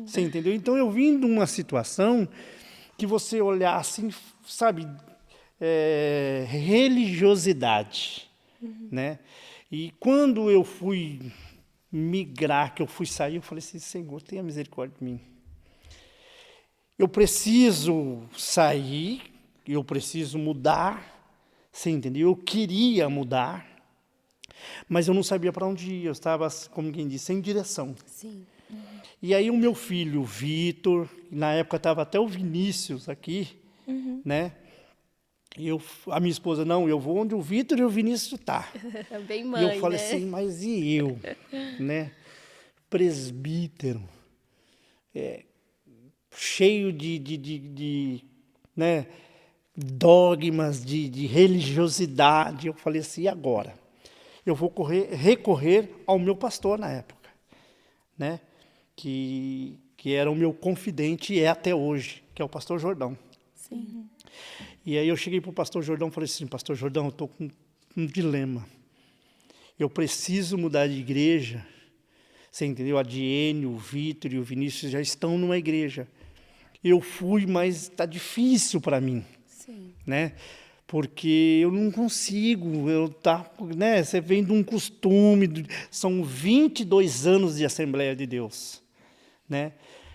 S3: Você entendeu? Então, eu vim de uma situação que você olhar assim, sabe, religiosidade, né? E quando eu fui migrar, que eu fui sair, eu falei assim, Senhor, tenha misericórdia de mim. Eu preciso sair, eu preciso mudar, você entendeu? Eu queria mudar, mas eu não sabia para onde ir, eu estava, como quem diz, sem direção.
S2: Sim.
S3: E aí o meu filho, o Vitor, na época estava até o Vinícius aqui, né? E a minha esposa, não, eu vou onde o Vitor e o Vinícius estão.
S2: Bem mãe,
S3: E eu falei
S2: né?
S3: assim, mas e eu, né? Presbítero, cheio de né, dogmas, de religiosidade. Eu falei assim, e agora? Eu vou recorrer ao meu pastor na época, né? Que que era o meu confidente e é até hoje, que é o pastor Jordão.
S2: Sim.
S3: E aí eu cheguei para o pastor Jordão e falei assim, pastor Jordão, eu estou com um dilema. Eu preciso mudar de igreja. Você entendeu? A Diene, o Vitor e o Vinícius já estão numa igreja. Eu fui, mas está difícil para mim.
S2: Sim.
S3: Né? Porque eu não consigo, né? Você vem de um costume, são 22 anos de Assembleia de Deus, né?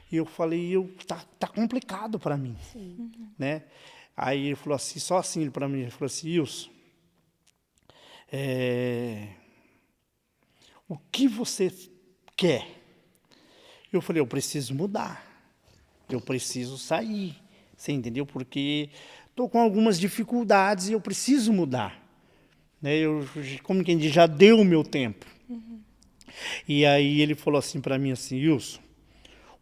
S3: E eu falei, tá complicado para mim, né? Aí ele falou assim, só assim para mim, ele falou assim, Wilson, o que você quer? Eu falei, eu preciso mudar, eu preciso sair, você entendeu? Porque estou com algumas dificuldades e eu preciso mudar. Né? Como quem diz, já deu o meu tempo. E aí ele falou assim para mim, assim, Wilson,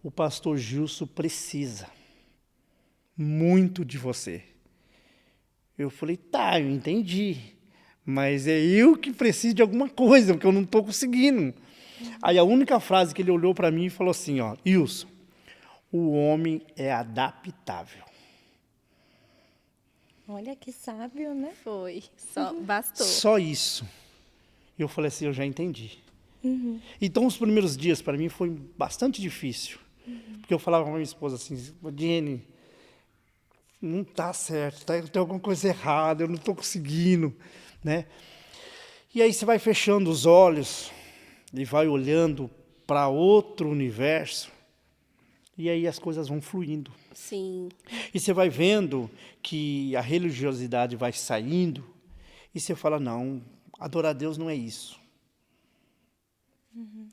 S3: o pastor Gilson precisa muito de você. Eu falei, tá, eu entendi, mas é eu que preciso de alguma coisa, porque eu não estou conseguindo. Aí a única frase que ele olhou para mim e falou assim, ó, Wilson, o homem é adaptável.
S1: Olha que sábio, né?
S2: Foi. Só bastou.
S3: Só isso. E eu falei assim, eu já entendi. Então, os primeiros dias, para mim, foi bastante difícil. Porque eu falava com a minha esposa assim, Diene, não está certo, tem alguma coisa errada, eu não estou conseguindo. Né? E aí você vai fechando os olhos e vai olhando para outro universo, e aí as coisas vão fluindo.
S2: Sim.
S3: E você vai vendo que a religiosidade vai saindo, e você fala, não, adorar a Deus não é isso.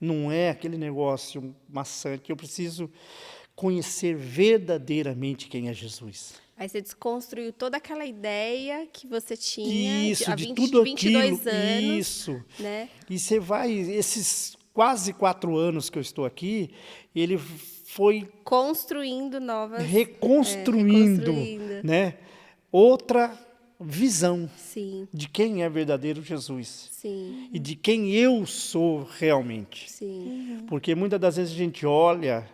S3: Não é aquele negócio maçante. Eu preciso conhecer verdadeiramente quem é Jesus.
S2: Aí você desconstruiu toda aquela ideia que você tinha
S3: Isso,
S2: há
S3: de tudo
S2: 22
S3: aquilo.
S2: anos.
S3: Isso.
S2: Né?
S3: E você vai, esses quase 4 anos que eu estou aqui, ele foi
S2: Construindo novas...
S3: reconstruindo, né? Outra visão
S2: Sim,
S3: de quem é verdadeiro Jesus
S2: sim,
S3: e de quem eu sou realmente.
S2: sim.
S3: Porque muitas das vezes a gente olha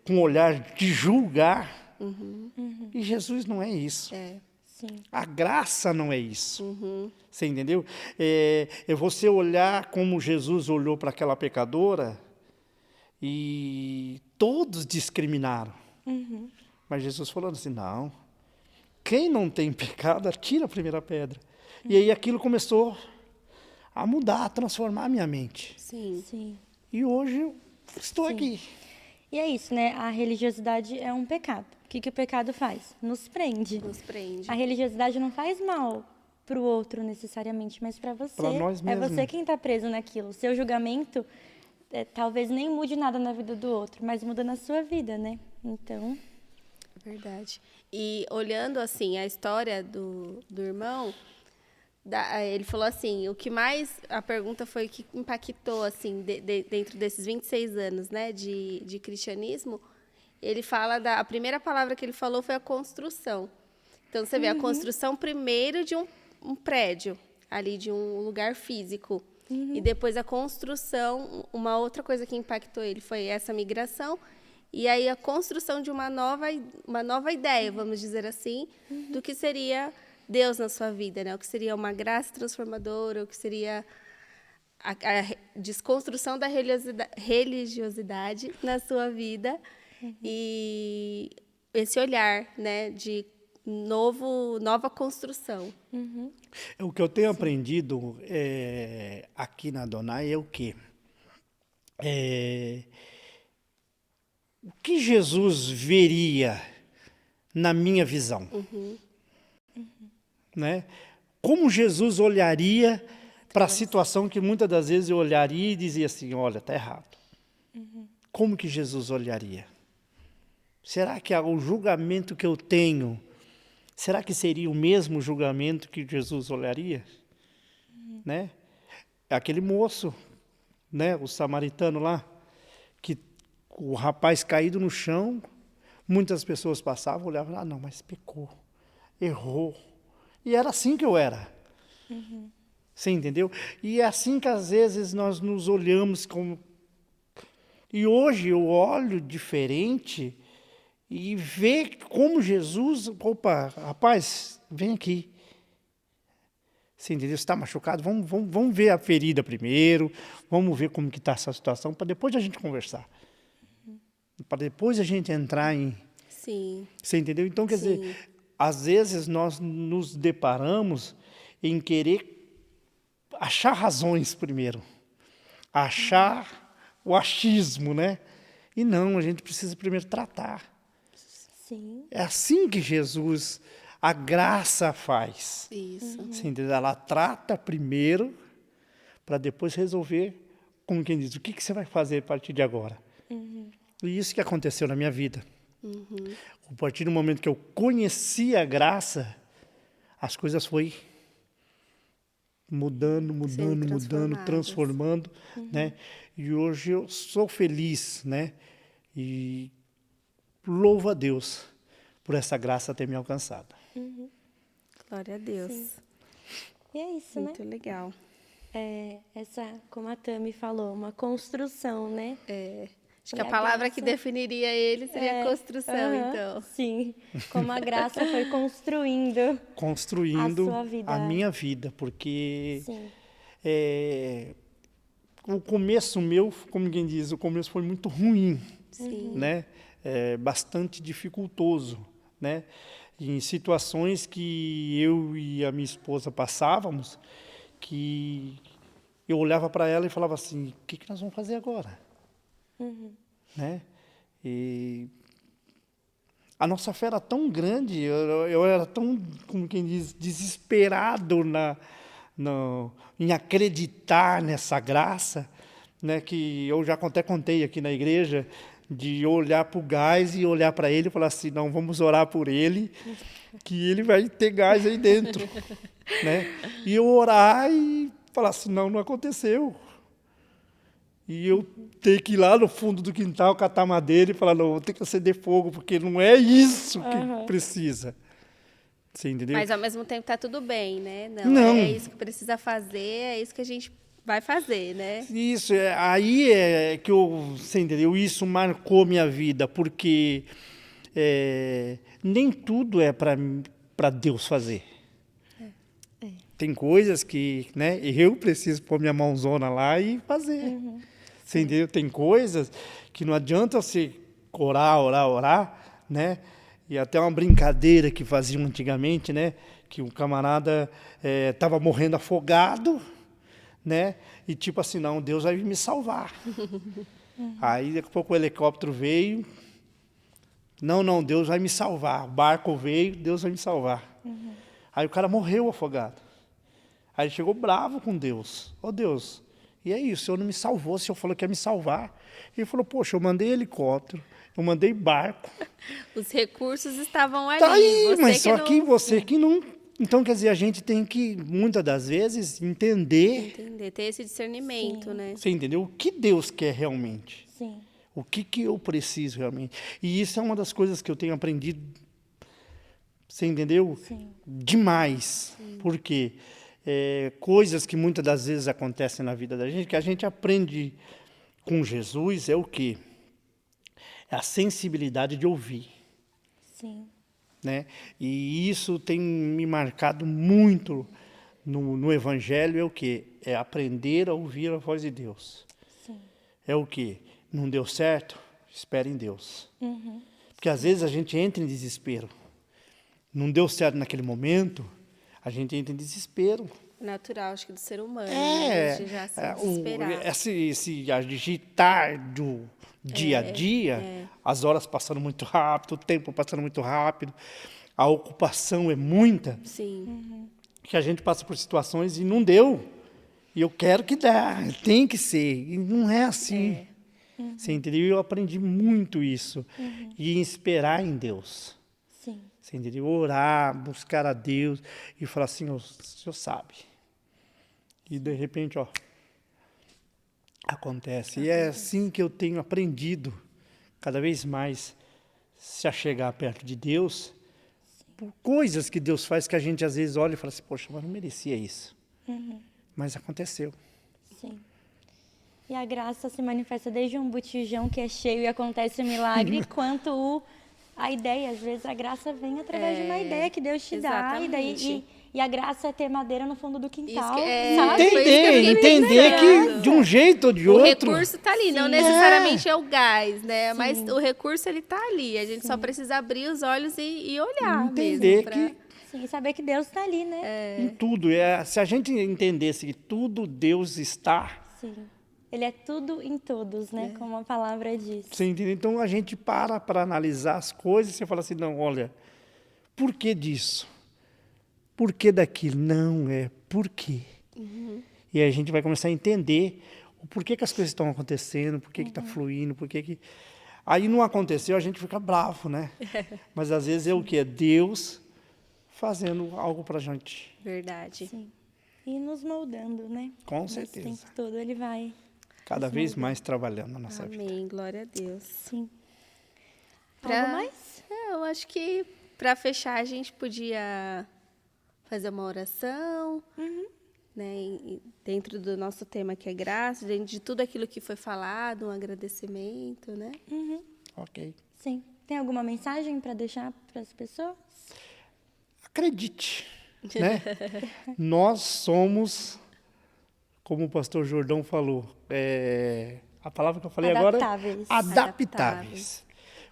S3: com um olhar de julgar, e Jesus não é isso.
S2: É.
S1: Sim.
S3: A graça não é isso. Você entendeu? É você olhar como Jesus olhou para aquela pecadora e todos discriminaram. Mas Jesus falou assim, não, quem não tem pecado, atira a primeira pedra. E aí aquilo começou a mudar, a transformar a minha mente.
S2: Sim.
S1: Sim.
S3: E hoje eu estou aqui.
S1: E é isso, né? A religiosidade é um pecado. O que o pecado faz? Nos prende.
S2: Nos prende.
S1: A religiosidade não faz mal para o outro necessariamente, mas para você.
S3: Pra nós
S1: É
S3: mesmos.
S1: você quem está preso naquilo. O seu julgamento talvez nem mude nada na vida do outro, mas muda na sua vida, né? Então...
S2: Verdade. E olhando, assim, a história do irmão, ele falou assim, o que mais... A pergunta foi o que impactou, assim, dentro desses 26 anos, né, de cristianismo. Ele fala a primeira palavra que ele falou foi a construção. Então, você vê a construção primeiro de um prédio, ali de um lugar físico. E depois a construção, uma outra coisa que impactou ele foi essa migração. E aí a construção de uma nova ideia, vamos dizer assim, do que seria Deus na sua vida, né? O que seria uma graça transformadora, o que seria a desconstrução da religiosidade na sua vida. E esse olhar, né, de nova construção.
S3: O que eu tenho aprendido aqui na Adonai é o quê? O que Jesus veria na minha visão? Né? Como Jesus olharia para a situação que muitas das vezes eu olharia e dizia assim, olha, está errado. Como que Jesus olharia? Será que o julgamento que eu tenho, será que seria o mesmo julgamento que Jesus olharia? Né? Aquele moço, né, o samaritano lá, que o rapaz caído no chão, muitas pessoas passavam, olhavam, não, mas pecou, errou. E era assim que eu era. Você entendeu? E é assim que às vezes nós nos olhamos como... E hoje eu olho diferente e ver como Jesus... Opa, rapaz, vem aqui. Você entendeu? Você está machucado? Vamos ver a ferida primeiro, vamos ver como que está essa situação, para depois a gente conversar. Para depois a gente entrar em...
S2: Sim.
S3: Você entendeu? Então, quer
S2: Sim.
S3: dizer, às vezes nós nos deparamos em querer achar razões primeiro. Achar o achismo, né? E não, a gente precisa primeiro tratar.
S1: Sim.
S3: É assim que Jesus, a graça faz.
S2: Isso.
S3: Você entendeu? Ela trata primeiro para depois resolver, como quem diz, o que você vai fazer a partir de agora. E isso que aconteceu na minha vida. A partir do momento que eu conheci a graça, as coisas foram mudando, transformando, né? E hoje eu sou feliz, né? E louvo a Deus por essa graça ter me alcançado.
S2: Glória a Deus.
S1: Sim. E é isso,
S2: Muito
S1: né?
S2: legal.
S1: Como a Tami falou, uma construção, né?
S2: Acho
S1: E
S2: que a
S1: a
S2: palavra que
S1: graça-
S2: definiria ele seria construção,
S1: aham,
S2: então.
S1: Sim. Como a graça foi construindo.
S3: Construindo
S1: A sua vida.
S3: a minha vida, porque
S1: Sim.
S3: o começo meu, como quem diz, o começo foi muito ruim,
S2: Sim.
S3: né? Bastante dificultoso, né? Em situações que eu e a minha esposa passávamos, que eu olhava para ela e falava assim, o que nós vamos fazer agora? Né? E a nossa fé era tão grande, eu era tão, como quem diz, desesperado em acreditar nessa graça, né, que eu já até contei aqui na igreja, de olhar para o gás e olhar para ele e falar assim, não, vamos orar por ele, que ele vai ter gás aí dentro. Né? E eu orar e falar assim, não aconteceu. E eu ter que ir lá no fundo do quintal, catar madeira e falar, não, vou ter que acender fogo, porque não é isso que precisa. Você entendeu?
S2: Mas ao mesmo tempo tá tudo bem, né?
S3: Não.
S2: É isso que precisa fazer, é isso que a gente vai fazer, né?
S3: Isso, aí é que você entendeu? Isso marcou minha vida, porque nem tudo é para Deus fazer. Tem coisas que, né, eu preciso pôr minha mãozona lá e fazer. Você entendeu? Tem coisas que não adianta você orar, né? E até uma brincadeira que faziam antigamente, né? Que um camarada estava morrendo afogado, né? E tipo assim, não, Deus vai me salvar. Aí daqui a pouco o helicóptero veio. Não, Deus vai me salvar. O barco veio, Deus vai me salvar. Aí o cara morreu afogado. Aí ele chegou bravo com Deus. Ô Deus, e aí, o Senhor não me salvou, o Senhor falou que ia me salvar. Ele falou, poxa, eu mandei helicóptero, eu mandei barco.
S2: Os recursos estavam ali.
S3: Tá aí,
S2: você
S3: mas só que
S2: não...
S3: você que não... Então, quer dizer, a gente tem que, muitas das vezes, entender,
S2: ter esse discernimento, né?
S3: você entendeu? O que Deus quer realmente.
S1: Sim.
S3: O que eu preciso realmente. E isso é uma das coisas que eu tenho aprendido, você entendeu?
S1: Sim.
S3: Demais. Por quê? Coisas que muitas das vezes acontecem na vida da gente, que a gente aprende com Jesus, é o quê? É a sensibilidade de ouvir.
S1: Sim.
S3: Né? E isso tem me marcado muito no Evangelho, é o quê? É aprender a ouvir a voz de Deus.
S1: Sim.
S3: É o quê? Não deu certo? Espere em Deus. Porque às vezes a gente entra em desespero. Não deu certo naquele momento, a gente entra em desespero.
S2: Natural, acho que do ser humano, né? De já se desesperar.
S3: Esse agitar do dia a dia, as horas passando muito rápido, o tempo passando muito rápido, a ocupação é muita,
S2: Sim.
S3: que a gente passa por situações e não deu. E eu quero que dá, tem que ser. E não é assim. Você entendeu? Eu aprendi muito isso. E esperar em Deus.
S1: Sim.
S3: Você entendeu? Orar, buscar a Deus e falar assim, o Senhor sabe. E de repente, acontece. E é assim que eu tenho aprendido cada vez mais se achegar perto de Deus, por coisas que Deus faz que a gente às vezes olha e fala assim, poxa, mas não merecia isso. Mas aconteceu.
S1: Sim. E a graça se manifesta desde um botijão que é cheio e acontece um milagre, quanto a ideia. Às vezes a graça vem através de uma ideia que Deus te dá.
S2: Exatamente.
S1: E a graça é ter madeira no fundo do quintal,
S2: Isso que-
S1: sabe?
S2: foi isso que eu fiquei
S3: Entender
S2: pensando.
S3: que de um jeito ou de
S2: O
S3: outro...
S2: recurso tá ali, não
S1: Sim.
S2: necessariamente é o gás, né? Mas o recurso, ele tá ali. A gente só precisa abrir os olhos e olhar
S3: Entender
S2: mesmo. pra-
S3: que
S1: Sim, e saber que Deus está ali, né?
S3: em tudo, se a gente entendesse que tudo Deus está,
S1: Sim. Ele é tudo em todos, né? Como a palavra diz.
S3: você entende? Então a gente para analisar as coisas e você fala assim, não, olha, por que disso? Por que daquilo? Não, é por quê? E aí a gente vai começar a entender o porquê que as coisas estão acontecendo, por que está fluindo, por que que... Aí não aconteceu, a gente fica bravo, né? Mas às vezes é o quê? É Deus fazendo algo para a gente.
S2: Verdade.
S1: Sim. E nos moldando, né?
S3: Com
S1: Nesse
S3: certeza.
S1: tempo todo ele vai.
S3: Cada vez mais trabalhando na nossa vida.
S2: Amém, glória a Deus.
S1: Sim.
S2: Pra-
S1: Algo mais?
S2: Eu acho que para fechar a gente podia fazer uma oração, né? Dentro do nosso tema que é graça, dentro de tudo aquilo que foi falado, um agradecimento, né?
S3: Ok.
S1: Sim. Tem alguma mensagem para deixar para as pessoas?
S3: Acredite, né? Nós somos, como o pastor Jordão falou, a palavra que eu falei
S1: Adaptáveis.
S3: agora, adaptáveis.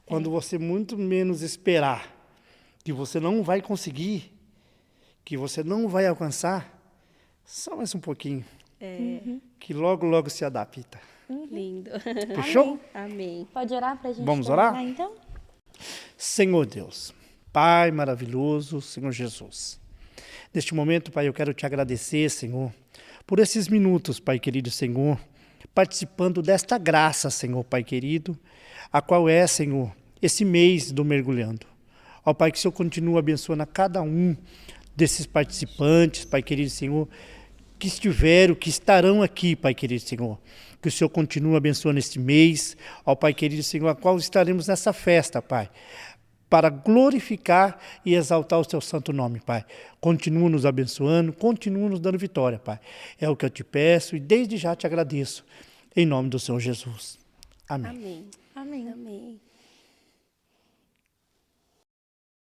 S3: Quando você muito menos esperar que você não vai conseguir, que você não vai alcançar, só mais um pouquinho, que logo, logo se adapta.
S2: Lindo.
S3: Fechou?
S2: Amém.
S1: Pode orar para a gente
S3: Vamos
S1: terminar,
S3: orar?
S1: então?
S3: Senhor Deus, Pai maravilhoso, Senhor Jesus. Neste momento, Pai, eu quero te agradecer, Senhor, por esses minutos, Pai querido Senhor, participando desta graça, Senhor, Pai querido, a qual é, Senhor, esse mês do Mergulhando. Ó Pai, que o Senhor continue abençoando a cada um desses participantes, Pai querido Senhor, que estiveram, que estarão aqui, Pai querido Senhor. Que o Senhor continue abençoando este mês, ó Pai querido Senhor, a qual estaremos nessa festa, Pai, para glorificar e exaltar o Seu santo nome, Pai. Continua nos abençoando, continua nos dando vitória, Pai. É o que eu te peço e desde já te agradeço, em nome do Senhor Jesus. Amém.
S2: Amém.
S1: Amém.
S2: Amém.